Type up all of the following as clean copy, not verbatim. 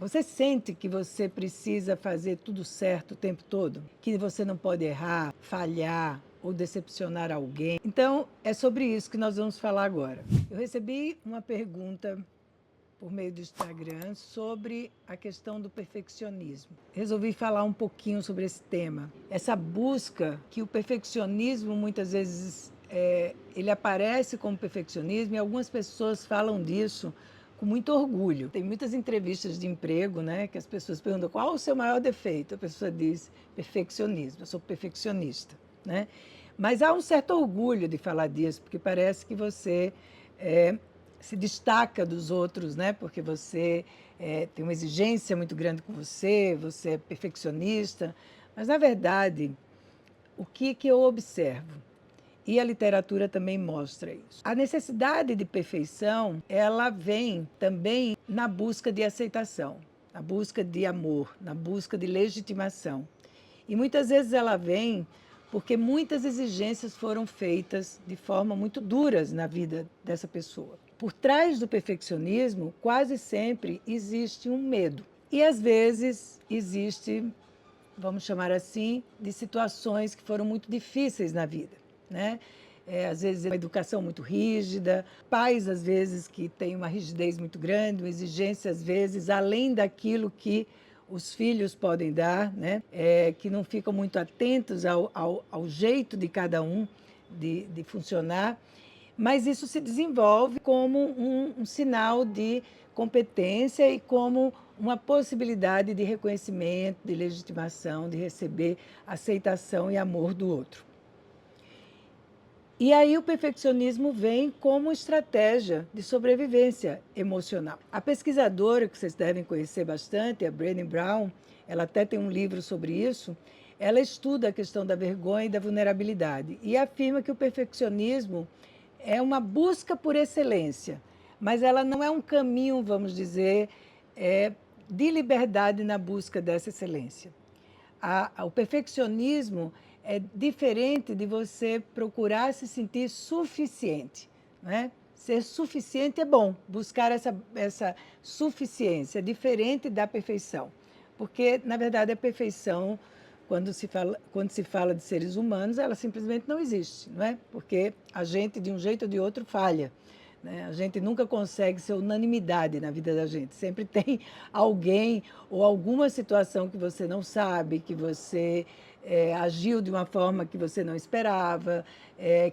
Você sente que você precisa fazer tudo certo o tempo todo? Que você não pode errar, falhar ou decepcionar alguém? Então, é sobre isso que nós vamos falar agora. Eu recebi uma pergunta por meio do Instagram sobre a questão do perfeccionismo. Resolvi falar um pouquinho sobre esse tema. Essa busca que o perfeccionismo muitas vezes ele aparece como perfeccionismo e algumas pessoas falam disso com muito orgulho. Tem muitas entrevistas de emprego, né, que as pessoas perguntam qual o seu maior defeito. A pessoa diz perfeccionismo, eu sou perfeccionista, né? Mas há um certo orgulho de falar disso, porque parece que você se destaca dos outros, né? Porque você tem uma exigência muito grande com você, você é perfeccionista. Mas, na verdade, o que eu observo? E a literatura também mostra isso. A necessidade de perfeição, ela vem também na busca de aceitação, na busca de amor, na busca de legitimação. E muitas vezes ela vem porque muitas exigências foram feitas de forma muito duras na vida dessa pessoa. Por trás do perfeccionismo, quase sempre existe um medo. E às vezes existe, vamos chamar assim, de situações que foram muito difíceis na vida, né? Às vezes uma educação muito rígida, pais às vezes que têm uma rigidez muito grande, uma exigência às vezes além daquilo que os filhos podem dar, né? Que não ficam muito atentos ao jeito de cada um de funcionar, mas isso se desenvolve como um sinal de competência e como uma possibilidade de reconhecimento, de legitimação, de receber aceitação e amor do outro. E aí o perfeccionismo vem como estratégia de sobrevivência emocional. A pesquisadora, que vocês devem conhecer bastante, a Brené Brown, ela até tem um livro sobre isso, ela estuda a questão da vergonha e da vulnerabilidade e afirma que o perfeccionismo é uma busca por excelência, mas ela não é um caminho, vamos dizer, de liberdade na busca dessa excelência. O perfeccionismo é diferente de você procurar se sentir suficiente, né? Ser suficiente é bom, buscar essa suficiência, é diferente da perfeição. Porque, na verdade, a perfeição, quando se fala de seres humanos, ela simplesmente não existe, não é? Porque a gente, de um jeito ou de outro, falha. Né? A gente nunca consegue ser unanimidade na vida da gente. Sempre tem alguém ou alguma situação que você não sabe, que você agiu de uma forma que você não esperava,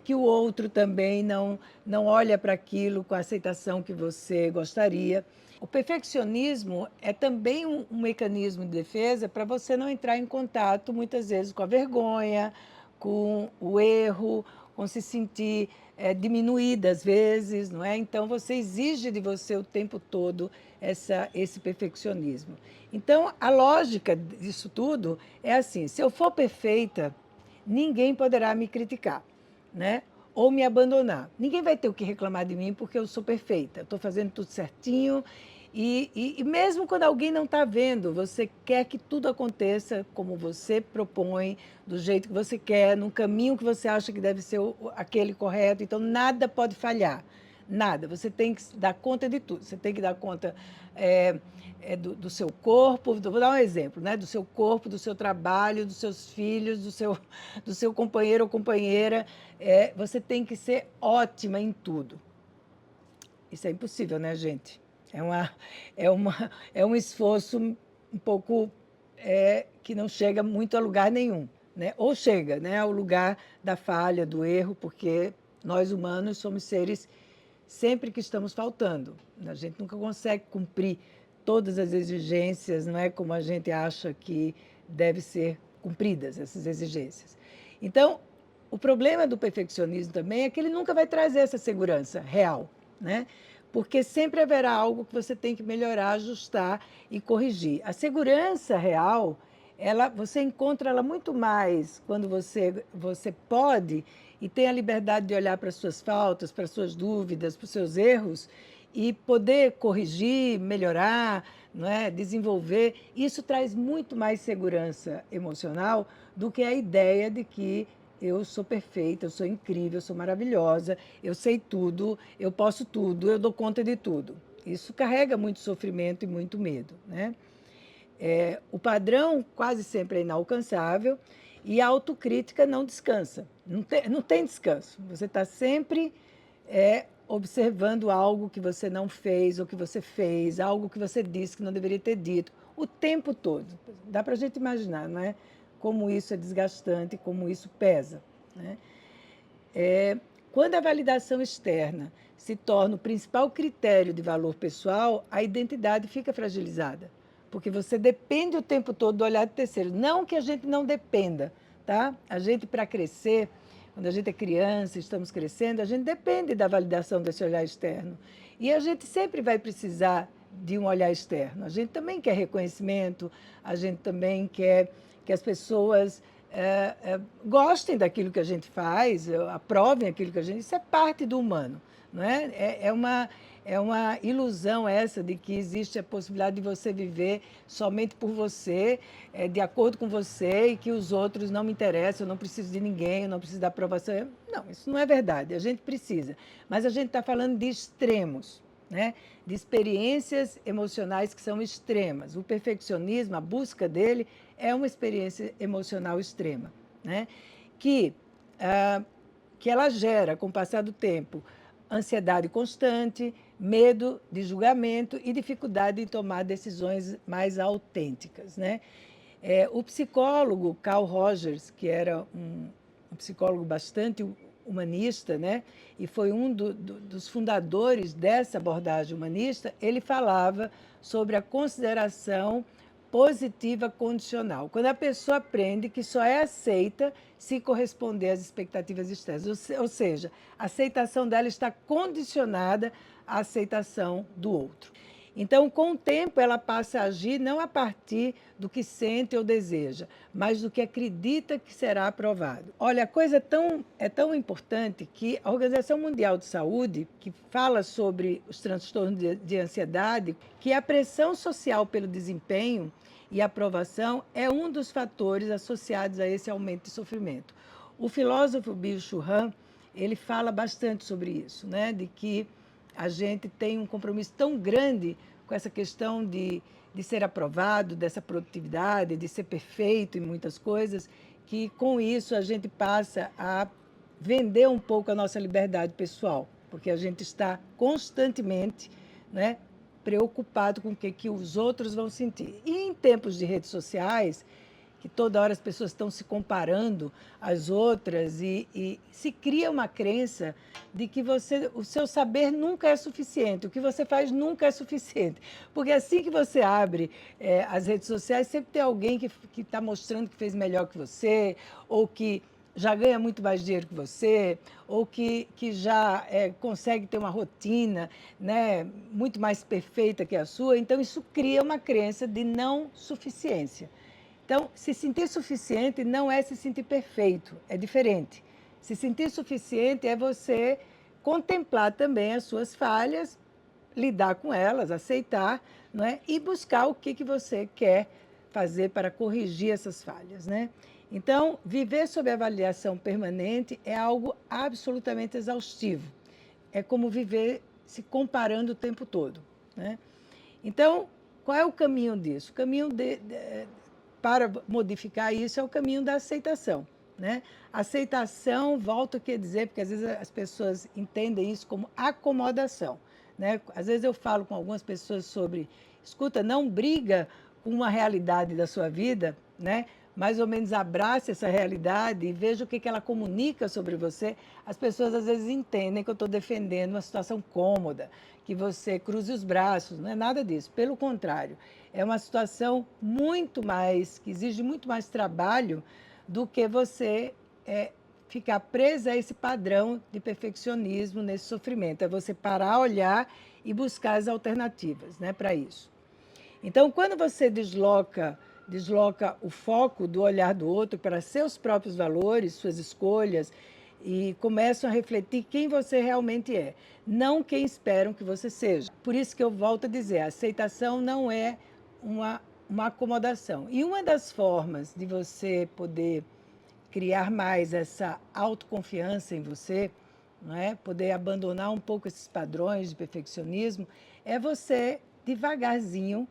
que o outro também não olha para aquilo com a aceitação que você gostaria. O perfeccionismo é também um mecanismo de defesa para você não entrar em contato, muitas vezes, com a vergonha, com o erro, com se sentir diminuída às vezes, não é? Então, você exige de você o tempo todo esse perfeccionismo. Então, a lógica disso tudo é assim: se eu for perfeita, ninguém poderá me criticar, né? Ou me abandonar. Ninguém vai ter o que reclamar de mim porque eu sou perfeita, estou fazendo tudo certinho. E mesmo quando alguém não está vendo, você quer que tudo aconteça como você propõe, do jeito que você quer, no caminho que você acha que deve ser aquele correto. Então, nada pode falhar. Nada. Você tem que dar conta de tudo. Você tem que dar conta do seu corpo. Vou dar um exemplo, né? Do seu corpo, do seu trabalho, dos seus filhos, do seu companheiro ou companheira. Você tem que ser ótima em tudo. Isso é impossível, né, gente? É um esforço um pouco que não chega muito a lugar nenhum, né? Ou chega, né, ao lugar da falha, do erro, porque nós humanos somos seres sempre que estamos faltando. A gente nunca consegue cumprir todas as exigências, não é como a gente acha que deve ser cumpridas essas exigências. Então, o problema do perfeccionismo também é que ele nunca vai trazer essa segurança real, né? Porque sempre haverá algo que você tem que melhorar, ajustar e corrigir. A segurança real, você encontra ela muito mais quando você pode e tem a liberdade de olhar para as suas faltas, para as suas dúvidas, para os seus erros e poder corrigir, melhorar, não é? Desenvolver. Isso traz muito mais segurança emocional do que a ideia de que eu sou perfeita, eu sou incrível, eu sou maravilhosa, eu sei tudo, eu posso tudo, eu dou conta de tudo. Isso carrega muito sofrimento e muito medo, né? O padrão quase sempre é inalcançável e a autocrítica não descansa, não tem descanso. Você está sempre observando algo que você não fez ou que você fez, algo que você disse que não deveria ter dito, o tempo todo. Dá para a gente imaginar, não é? Como isso é desgastante, como isso pesa, né? Quando a validação externa se torna o principal critério de valor pessoal, a identidade fica fragilizada, porque você depende o tempo todo do olhar de terceiros. Não que a gente não dependa, tá? A gente, para crescer, quando a gente é criança, estamos crescendo, a gente depende da validação desse olhar externo. E a gente sempre vai precisar de um olhar externo. A gente também quer reconhecimento, a gente também quer que as pessoas gostem daquilo que a gente faz, aprovem aquilo que a gente... Isso é parte do humano, não é? É uma ilusão essa de que existe a possibilidade de você viver somente por você, de acordo com você, e que os outros não me interessam, eu não preciso de ninguém, eu não preciso da aprovação. Não, isso não é verdade, a gente precisa. Mas a gente está falando de extremos, né? De experiências emocionais que são extremas. O perfeccionismo, a busca dele, é uma experiência emocional extrema, né? que, ah, que ela gera, com o passar do tempo, ansiedade constante, medo de julgamento e dificuldade em tomar decisões mais autênticas, né? O psicólogo Carl Rogers, que era um psicólogo bastante humanista, né? E foi dos fundadores dessa abordagem humanista, ele falava sobre a consideração positiva condicional. Quando a pessoa aprende que só é aceita se corresponder às expectativas externas, ou seja, a aceitação dela está condicionada à aceitação do outro. Então, com o tempo, ela passa a agir não a partir do que sente ou deseja, mas do que acredita que será aprovado. Olha, a coisa é tão importante que a Organização Mundial de Saúde, que fala sobre os transtornos de ansiedade, que a pressão social pelo desempenho e aprovação é um dos fatores associados a esse aumento de sofrimento. O filósofo Byung-Chul Han, ele fala bastante sobre isso, né? De que a gente tem um compromisso tão grande com essa questão de ser aprovado, dessa produtividade, de ser perfeito em muitas coisas, que com isso a gente passa a vender um pouco a nossa liberdade pessoal, porque a gente está constantemente, né, preocupado com o que os outros vão sentir. E em tempos de redes sociais, que toda hora as pessoas estão se comparando às outras e se cria uma crença de que o seu saber nunca é suficiente, o que você faz nunca é suficiente. Porque assim que você abre as redes sociais, sempre tem alguém que está mostrando que fez melhor que você, ou que já ganha muito mais dinheiro que você, ou que já consegue ter uma rotina, né, muito mais perfeita que a sua. Então, isso cria uma crença de não suficiência. Então, se sentir suficiente não é se sentir perfeito, é diferente. Se sentir suficiente é você contemplar também as suas falhas, lidar com elas, aceitar, não é? E buscar o que você quer fazer para corrigir essas falhas, né? Então, viver sob avaliação permanente é algo absolutamente exaustivo. É como viver se comparando o tempo todo, né? Então, qual é o caminho disso? O caminho para modificar isso é o caminho da aceitação, né? Aceitação, volto a dizer, porque às vezes as pessoas entendem isso como acomodação, né? Às vezes eu falo com algumas pessoas sobre, escuta, não briga com uma realidade da sua vida, né? Mais ou menos abrace essa realidade e veja o que ela comunica sobre você. As pessoas às vezes entendem que eu estou defendendo uma situação cômoda, que você cruze os braços, não é nada disso. Pelo contrário, é uma situação muito mais, que exige muito mais trabalho do que você ficar presa a esse padrão de perfeccionismo, nesse sofrimento. É você parar, olhar e buscar as alternativas, né, para isso. Então, quando você desloca o foco do olhar do outro para seus próprios valores, suas escolhas, e começam a refletir quem você realmente é, não quem esperam que você seja. Por isso que eu volto a dizer, a aceitação não é uma acomodação. E uma das formas de você poder criar mais essa autoconfiança em você, não é? Poder abandonar um pouco esses padrões de perfeccionismo, é você devagarzinho,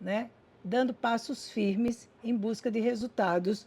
né, dando passos firmes em busca de resultados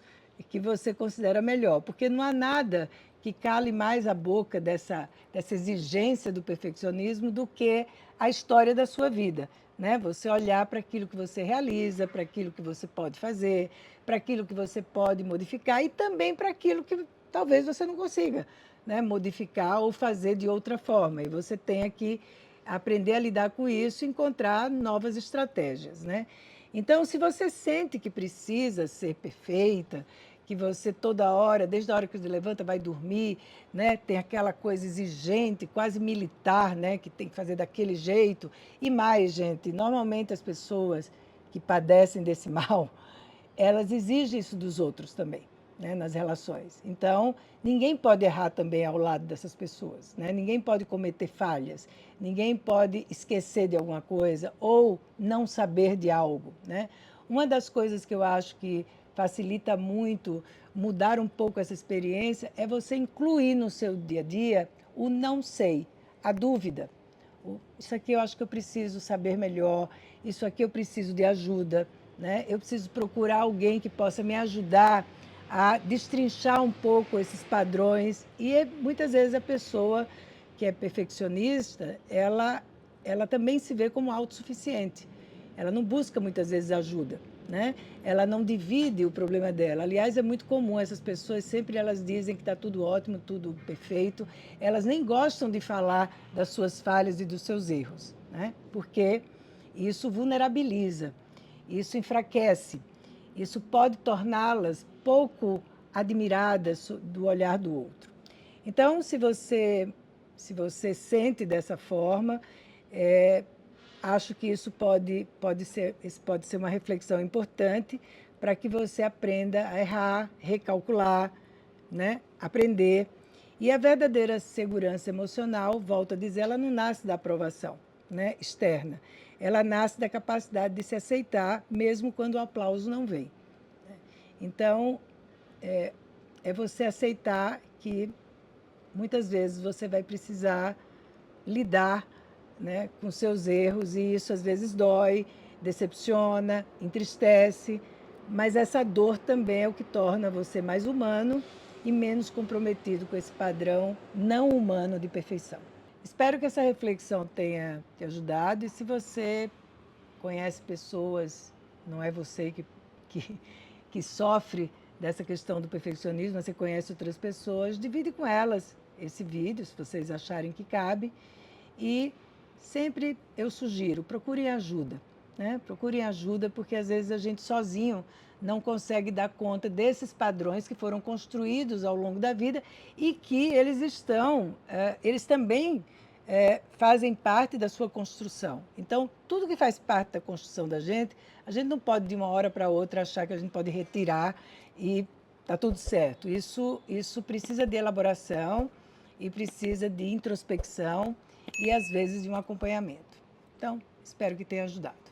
que você considera melhor, porque não há nada que cale mais a boca dessa exigência do perfeccionismo do que a história da sua vida, né? Você olhar para aquilo que você realiza, para aquilo que você pode fazer, para aquilo que você pode modificar e também para aquilo que talvez você não consiga, né, modificar ou fazer de outra forma. E você tenha que aprender a lidar com isso e encontrar novas estratégias, né? Então, se você sente que precisa ser perfeita, que você toda hora, desde a hora que você levanta, vai dormir, né? Tem aquela coisa exigente, quase militar, né? Que tem que fazer daquele jeito. E mais, gente, normalmente as pessoas que padecem desse mal, elas exigem isso dos outros também, né? Nas relações. Então, ninguém pode errar também ao lado dessas pessoas, né? Ninguém pode cometer falhas, ninguém pode esquecer de alguma coisa ou não saber de algo, né? Uma das coisas que eu acho que facilita muito mudar um pouco essa experiência é você incluir no seu dia a dia o não sei, a dúvida. Isso aqui eu acho que eu preciso saber melhor, isso aqui eu preciso de ajuda, né? Eu preciso procurar alguém que possa me ajudar a destrinchar um pouco esses padrões. E muitas vezes a pessoa que é perfeccionista, ela também se vê como autossuficiente. Ela não busca muitas vezes ajuda, né? Ela não divide o problema dela. Aliás, é muito comum essas pessoas sempre elas dizem que está tudo ótimo, tudo perfeito. Elas nem gostam de falar das suas falhas e dos seus erros, né? Porque isso vulnerabiliza, isso enfraquece, isso pode torná-las pouco admiradas do olhar do outro. Então, se você sente dessa forma, é, acho que isso pode ser uma reflexão importante para que você aprenda a errar, recalcular, né? Aprender. E a verdadeira segurança emocional, volto a dizer, ela não nasce da aprovação, né, externa. Ela nasce da capacidade de se aceitar, mesmo quando o aplauso não vem. Então, é você aceitar que muitas vezes você vai precisar lidar, né, com seus erros e isso às vezes dói, decepciona, entristece, mas essa dor também é o que torna você mais humano e menos comprometido com esse padrão não humano de perfeição. Espero que essa reflexão tenha te ajudado e se você conhece pessoas, não é você que, que sofre dessa questão do perfeccionismo, você conhece outras pessoas, divide com elas esse vídeo, se vocês acharem que cabe. E sempre eu sugiro, procurem ajuda, né? Procurem ajuda porque às vezes a gente sozinho não consegue dar conta desses padrões que foram construídos ao longo da vida e que eles também fazem parte da sua construção. Então, tudo que faz parte da construção da gente, a gente não pode de uma hora para outra achar que a gente pode retirar e está tudo certo. Isso precisa de elaboração e precisa de introspecção e às vezes de um acompanhamento. Então, espero que tenha ajudado.